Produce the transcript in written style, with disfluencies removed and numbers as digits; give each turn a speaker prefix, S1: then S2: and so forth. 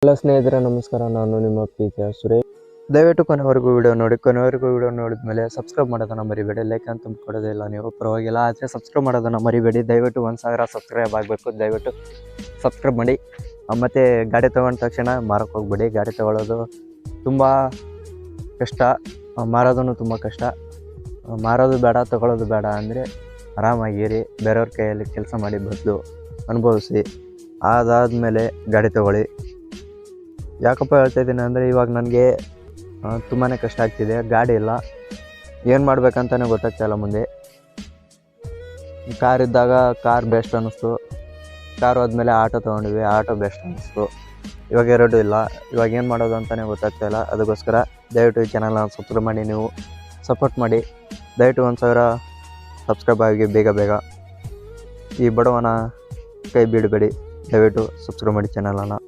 S1: ಎಲ್ಲ ಸ್ನೇಹಿತರೆ ನಮಸ್ಕಾರ. ನಾನು ನಿಮ್ಮ ಪ್ರೀತಿಯ ಸುರೇಶ್.
S2: ದಯವಿಟ್ಟು ಕೊನೆವರೆಗೂ ವಿಡಿಯೋ ನೋಡಿದ್ಮೇಲೆ ಸಬ್ಸ್ಕ್ರೈಬ್ ಮಾಡೋದನ್ನು ಮರಿಬೇಡಿ. ಲೈಕ್ ಅಂತ ಕೊಡೋದೇ ಇಲ್ಲ ನೀವು, ಪರವಾಗಿಲ್ಲ, ಆದರೆ ಸಬ್ಸ್ಕ್ರೈಬ್ ಮಾಡೋದನ್ನು ಮರಿಬೇಡಿ. ದಯವಿಟ್ಟು 1000 ಸಬ್ಸ್ಕ್ರೈಬ್ ಆಗಬೇಕು. ದಯವಿಟ್ಟು ಸಬ್ಸ್ಕ್ರೈಬ್ ಮಾಡಿ. ಮತ್ತು ಗಾಡಿ ತೊಗೊಂಡ ತಕ್ಷಣ ಮಾರಕ್ಕೆ ಹೋಗ್ಬೇಡಿ. ಗಾಡಿ ತೊಗೊಳ್ಳೋದು ತುಂಬ ಕಷ್ಟ, ಮಾರೋದೂ ತುಂಬ ಕಷ್ಟ. ಮಾರೋದು ಬೇಡ, ತೊಗೊಳ್ಳೋದು ಬೇಡ ಅಂದರೆ ಆರಾಮಾಗಿರಿ. ಬೇರೆಯವ್ರ ಕೈಯಲ್ಲಿ ಕೆಲಸ ಮಾಡಿ ಬದಲು ಅನುಭವಿಸಿ, ಅದಾದಮೇಲೆ ಗಾಡಿ ತೊಗೊಳ್ಳಿ. ಯಾಕಪ್ಪ ಹೇಳ್ತಾಯಿದ್ದೀನಿ ಅಂದರೆ ಇವಾಗ ನನಗೆ ತುಂಬಾ ಕಷ್ಟ ಆಗ್ತಿದೆ. ಗಾಡಿ ಇಲ್ಲ, ಏನು ಮಾಡ್ಬೇಕಂತಲೇ ಗೊತ್ತಾಗ್ತಾಯಿಲ್ಲ. ಮುಂದೆ ಕಾರ್ ಇದ್ದಾಗ ಕಾರ್ ಬೆಸ್ಟ್ ಅನ್ನಿಸ್ತು, ಕಾರ್ ಹೋದ್ಮೇಲೆ ಆಟೋ ತೊಗೊಂಡ್ವಿ, ಆಟೋ ಬೆಸ್ಟ್ ಅನ್ನಿಸ್ತು. ಇವಾಗ ಎರಡೂ ಇಲ್ಲ. ಇವಾಗ ಏನು ಮಾಡೋದು ಅಂತಲೇ ಗೊತ್ತಾಗ್ತಾಯಿಲ್ಲ. ಅದಕ್ಕೋಸ್ಕರ ದಯವಿಟ್ಟು ಈ ಚಾನಲ್ನ ಸಬ್ಸ್ಕ್ರೈಬ್ ಮಾಡಿ, ನೀವು ಸಪೋರ್ಟ್ ಮಾಡಿ. ದಯವಿಟ್ಟು 1000 ಸಬ್ಸ್ಕ್ರೈಬ್ ಆಗಿ ಬೇಗ. ಈ ಬಡವನ ಕೈ ಬಿಡಬೇಡಿ. ದಯವಿಟ್ಟು ಸಬ್ಸ್ಕ್ರೈಬ್ ಮಾಡಿ ಚಾನಲನ್ನು.